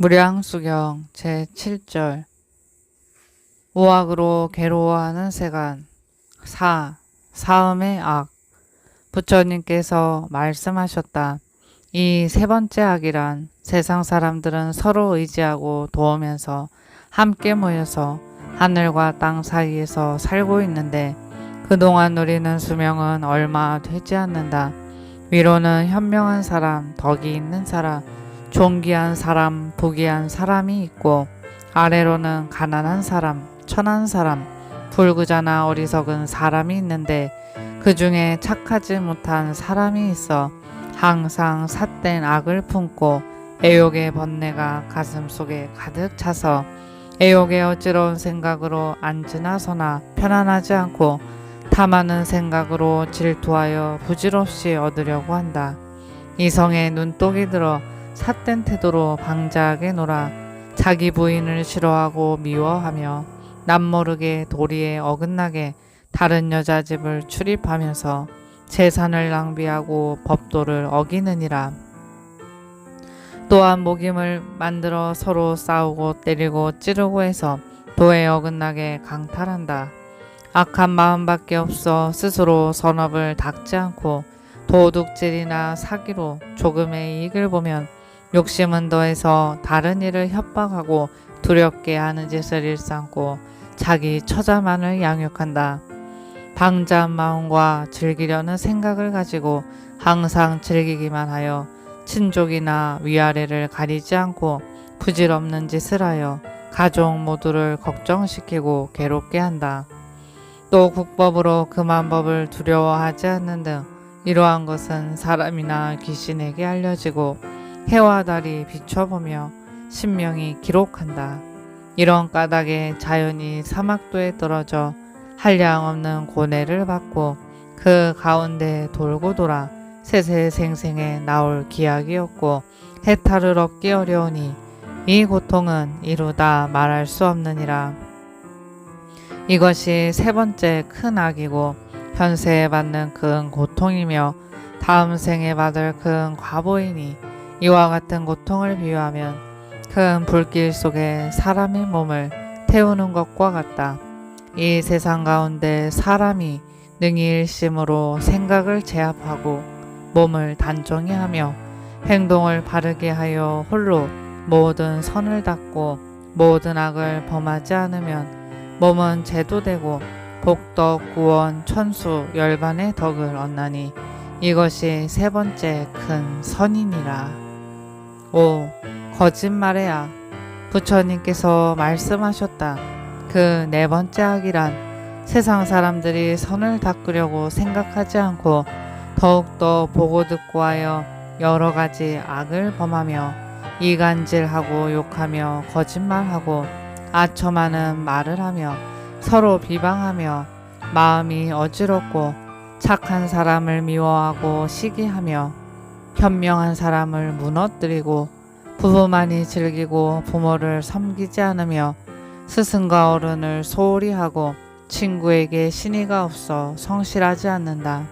무량수경 제7절 오악으로 괴로워하는 세간 4. 사음의 악. 부처님께서 말씀하셨다. 이 세 번째 악이란 세상 사람들은 서로 의지하고 도우면서 함께 모여서 하늘과 땅 사이에서 살고 있는데 그동안 누리는 수명은 얼마 되지 않는다. 위로는 현명한 사람, 덕이 있는 사람, 존귀한 사람, 부귀한 사람이 있고 아래로는 가난한 사람, 천한 사람, 불구자나 어리석은 사람이 있는데 그 중에 착하지 못한 사람이 있어 항상 삿된 악을 품고 애욕의 번뇌가 가슴 속에 가득 차서 애욕의 어지러운 생각으로 앉으나 서나 편안하지 않고 탐하는 생각으로 질투하여 부질없이 얻으려고 한다. 이성에 눈독이 들어 삿된 태도로 방자하게 놀아 자기 부인을 싫어하고 미워하며 남모르게 도리에 어긋나게 다른 여자 집을 출입하면서 재산을 낭비하고 법도를 어기느니라. 또한 모김을 만들어 서로 싸우고 때리고 찌르고 해서 도에 어긋나게 강탈한다. 악한 마음밖에 없어 스스로 선업을 닦지 않고 도둑질이나 사기로 조금의 이익을 보면 욕심은 더해서 다른 이를 협박하고 두렵게 하는 짓을 일삼고 자기 처자만을 양육한다. 방자한 마음과 즐기려는 생각을 가지고 항상 즐기기만 하여 친족이나 위아래를 가리지 않고 부질없는 짓을 하여 가족 모두를 걱정시키고 괴롭게 한다. 또 국법으로 금한 법을 두려워하지 않는 등 이러한 것은 사람이나 귀신에게 알려지고 해와 달이 비춰보며 신명이 기록한다. 이런 까닭에 자연이 사막도에 떨어져 한량없는 고뇌를 받고 그 가운데 돌고 돌아 세세생생에 나올 기약이 없고 해탈을 얻기 어려우니 이 고통은 이루다 말할 수 없느니라. 이것이 세 번째 큰 악이고 현세에 받는 큰 고통이며 다음 생에 받을 큰 과보이니 이와 같은 고통을 비유하면 큰 불길 속에 사람의 몸을 태우는 것과 같다. 이 세상 가운데 사람이 능히 일심으로 생각을 제압하고 몸을 단정히 하며 행동을 바르게 하여 홀로 모든 선을 닦고 모든 악을 범하지 않으면 몸은 제도되고 복덕, 구원, 천수, 열반의 덕을 얻나니 이것이 세 번째 큰 선이니라. 5. 거짓말의 악. 부처님께서 말씀하셨다. 그 네 번째 악이란 세상 사람들이 선을 닦으려고 생각하지 않고 더욱더 보고 듣고 하여 여러 가지 악을 범하며 이간질하고 욕하며 거짓말하고 아첨하는 말을 하며 서로 비방하며 마음이 어지럽고 착한 사람을 미워하고 시기하며 현명한 사람을 무너뜨리고 부부만이 즐기고 부모를 섬기지 않으며 스승과 어른을 소홀히 하고 친구에게 신의가 없어 성실하지 않는다.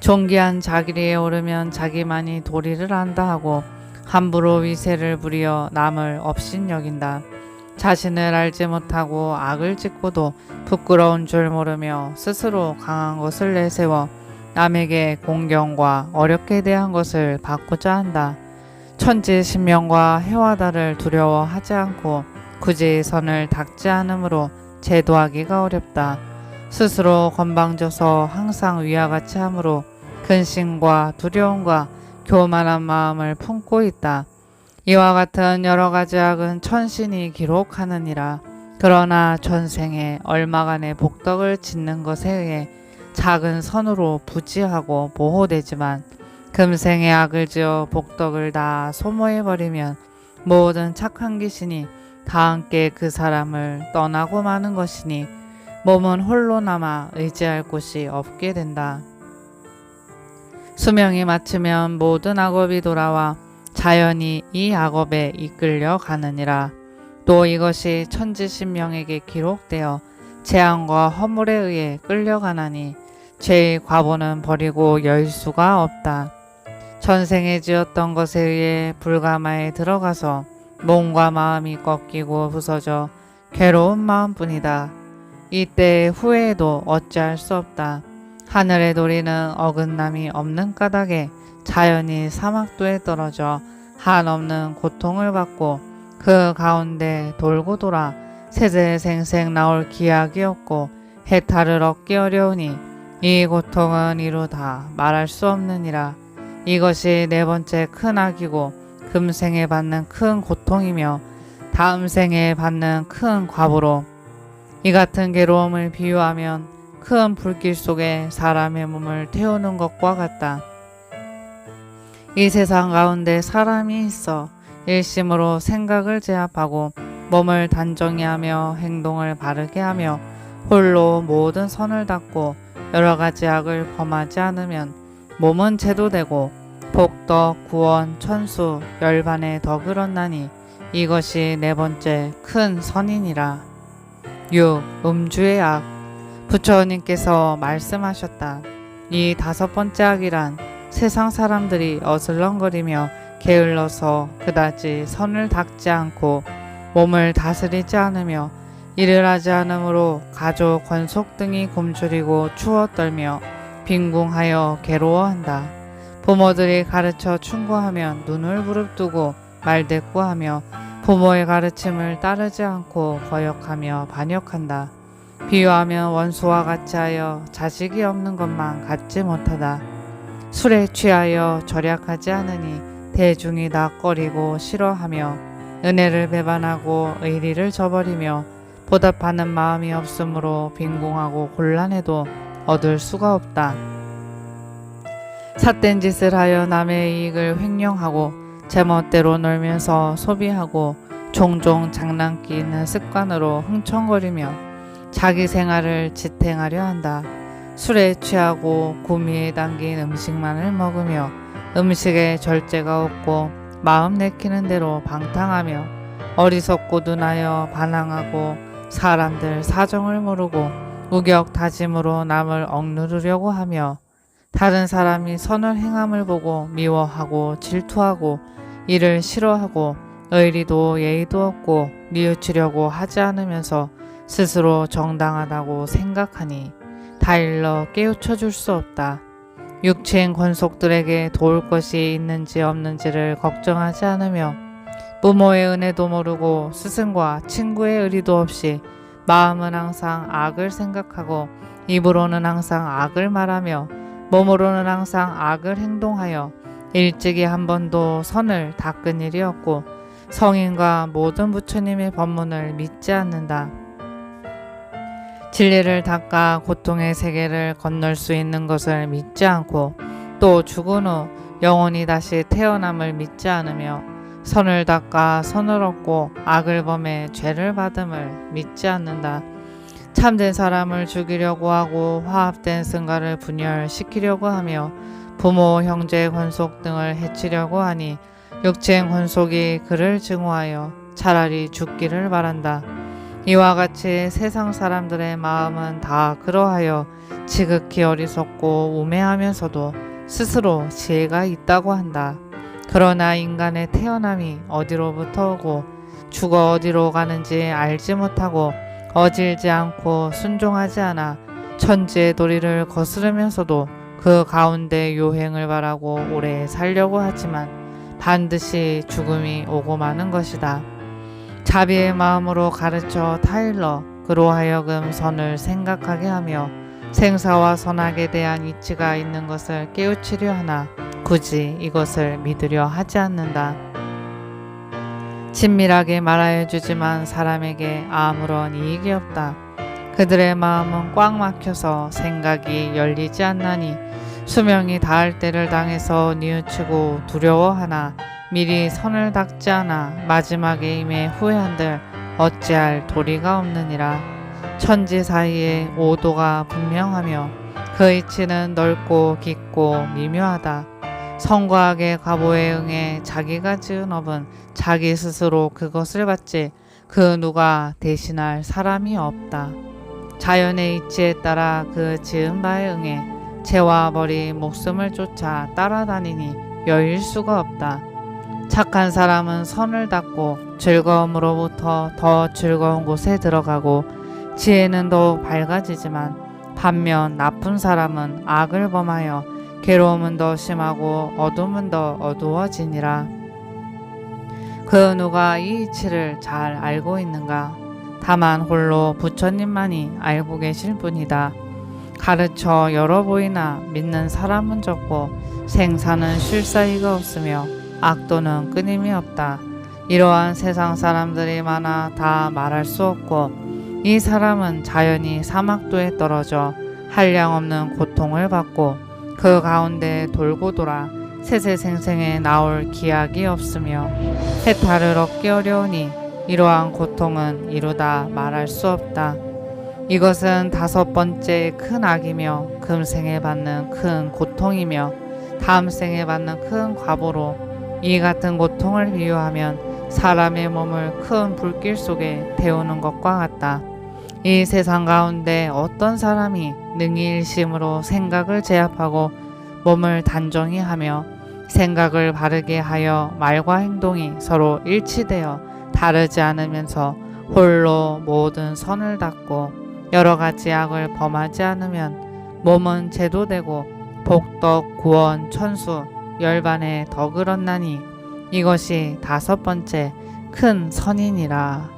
존귀한 자기리에 오르면 자기만이 도리를 안다 하고 함부로 위세를 부리어 남을 업신여긴다. 자신을 알지 못하고 악을 짓고도 부끄러운 줄 모르며 스스로 강한 것을 내세워 남에게 공경과 어렵게 대한 것을 받고자 한다. 천지신명과 해와 달을 두려워하지 않고 굳이 선을 닦지 않으므로 제도하기가 어렵다. 스스로 건방져서 항상 위와 같이 하므로 근심과 두려움과 교만한 마음을 품고 있다. 이와 같은 여러 가지 악은 천신이 기록하느니라. 그러나 전생에 얼마간의 복덕을 짓는 것에 의해 작은 선으로 부지하고 보호되지만 금생에 악을 지어 복덕을 다 소모해버리면 모든 착한 귀신이 다 함께 그 사람을 떠나고 마는 것이니 몸은 홀로 남아 의지할 곳이 없게 된다. 수명이 마치면 모든 악업이 돌아와 자연이 이 악업에 이끌려 가느니라. 또 이것이 천지신명에게 기록되어 재앙과 허물에 의해 끌려가나니 죄의 과보는 버리고 열 수가 없다. 전생에 지었던 것에 의해 불가마에 들어가서 몸과 마음이 꺾이고 부서져 괴로운 마음뿐이다. 이때 후회해도 어찌할 수 없다. 하늘의 도리는 어긋남이 없는 까닭에 자연이 사막도에 떨어져 한없는 고통을 받고 그 가운데 돌고 돌아 세세생생 나올 기약이 없고 해탈을 얻기 어려우니 이 고통은 이루다 말할 수 없느니라. 이것이 네 번째 큰 악이고 금생에 받는 큰 고통이며 다음 생에 받는 큰 과보로 이 같은 괴로움을 비유하면 큰 불길 속에 사람의 몸을 태우는 것과 같다. 이 세상 가운데 사람이 있어 일심으로 생각을 제압하고 몸을 단정히 하며 행동을 바르게 하며 홀로 모든 선을 닦고 여러 가지 악을 범하지 않으면 몸은 제도되고 복덕, 구원, 천수, 열반에 덕을 얻나니 이것이 네 번째 큰 선이니라. 6. 음주의 악. 부처님께서 말씀하셨다. 이 다섯 번째 악이란 세상 사람들이 어슬렁거리며 게을러서 그다지 선을 닦지 않고 몸을 다스리지 않으며 일을 하지 않으므로 가족, 권속 등이 굶주리고 추워 떨며 빈궁하여 괴로워한다. 부모들이 가르쳐 충고하면 눈을 부릅뜨고 말대꾸하며 부모의 가르침을 따르지 않고 거역하며 반역한다. 비유하면 원수와 같이 하여 자식이 없는 것만 갖지 못하다. 술에 취하여 절약하지 않으니 대중이 다 꺼리고 싫어하며 은혜를 배반하고 의리를 저버리며 보답하는 마음이 없으므로 빈궁하고 곤란해도 얻을 수가 없다. 삿된 짓을 하여 남의 이익을 횡령하고 제멋대로 놀면서 소비하고 종종 장난기 있는 습관으로 흥청거리며 자기 생활을 지탱하려 한다. 술에 취하고 구미에 담긴 음식만을 먹으며 음식에 절제가 없고 마음 내키는 대로 방탕하며 어리석고 둔하여 반항하고 사람들 사정을 모르고 우격다짐으로 남을 억누르려고 하며 다른 사람이 선을 행함을 보고 미워하고 질투하고 이를 싫어하고 의리도 예의도 없고 뉘우치려고 하지 않으면서 스스로 정당하다고 생각하니 다 일러 깨우쳐 줄 수 없다. 육체인 권속들에게 도울 것이 있는지 없는지를 걱정하지 않으며 부모의 은혜도 모르고 스승과 친구의 의리도 없이 마음은 항상 악을 생각하고 입으로는 항상 악을 말하며 몸으로는 항상 악을 행동하여 일찍이 한 번도 선을 닦은 일이 없고 성인과 모든 부처님의 법문을 믿지 않는다. 진리를 닦아 고통의 세계를 건널 수 있는 것을 믿지 않고 또 죽은 후 영원히 다시 태어남을 믿지 않으며 선을 닦아 선을 얻고 악을 범해 죄를 받음을 믿지 않는다. 참된 사람을 죽이려고 하고 화합된 승가를 분열시키려고 하며 부모, 형제, 권속 등을 해치려고 하니 육체인 권속이 그를 증오하여 차라리 죽기를 바란다. 이와 같이 세상 사람들의 마음은 다 그러하여 지극히 어리석고 우매하면서도 스스로 지혜가 있다고 한다. 그러나 인간의 태어남이 어디로부터 오고 죽어 어디로 가는지 알지 못하고 어질지 않고 순종하지 않아 천지의 도리를 거스르면서도 그 가운데 요행을 바라고 오래 살려고 하지만 반드시 죽음이 오고 마는 것이다. 자비의 마음으로 가르쳐 타일러 그로 하여금 선을 생각하게 하며 생사와 선악에 대한 이치가 있는 것을 깨우치려 하나 굳이 이것을 믿으려 하지 않는다. 친밀하게 말하여 주지만 사람에게 아무런 이익이 없다. 그들의 마음은 꽉 막혀서 생각이 열리지 않나니 수명이 닿을 때를 당해서 뉘우치고 두려워하나 미리 선을 닦지 않아 마지막에 임해 후회한들 어찌할 도리가 없느니라. 천지 사이에 오도가 분명하며 그 이치는 넓고 깊고 미묘하다. 선과 악의 과보에 응해 자기가 지은 업은 자기 스스로 그것을 받지 그 누가 대신할 사람이 없다. 자연의 이치에 따라 그 지은 바에 응해 채와 벌이 목숨을 쫓아 따라다니니 여일 수가 없다. 착한 사람은 선을 닦고 즐거움으로부터 더 즐거운 곳에 들어가고 지혜는 더욱 밝아지지만 반면 나쁜 사람은 악을 범하여 괴로움은 더 심하고 어둠은 더 어두워지니라. 그 누가 이 이치를 잘 알고 있는가? 다만 홀로 부처님만이 알고 계실 뿐이다. 가르쳐 열어 보이나 믿는 사람은 적고 생사는 쉴 사이가 없으며 악도는 끊임이 없다. 이러한 세상 사람들이 많아 다 말할 수 없고 이 사람은 자연히 사막도에 떨어져 한량없는 고통을 받고 그 가운데 돌고 돌아 세세생생에 나올 기약이 없으며 해탈을 얻기 어려우니 이러한 고통은 이루다 말할 수 없다. 이것은 다섯 번째 큰 악이며 금생에 받는 큰 고통이며 다음 생에 받는 큰 과보로 이 같은 고통을 비유하면 사람의 몸을 큰 불길 속에 데우는 것과 같다. 이 세상 가운데 어떤 사람이 능히 일심으로 생각을 제압하고 몸을 단정히 하며 생각을 바르게 하여 말과 행동이 서로 일치되어 다르지 않으면서 홀로 모든 선을 닦고 여러 가지 악을 범하지 않으면 몸은 제도되고 복덕, 구원, 천수, 열반에 덕을 얻나니 이것이 다섯 번째 큰 선이니라.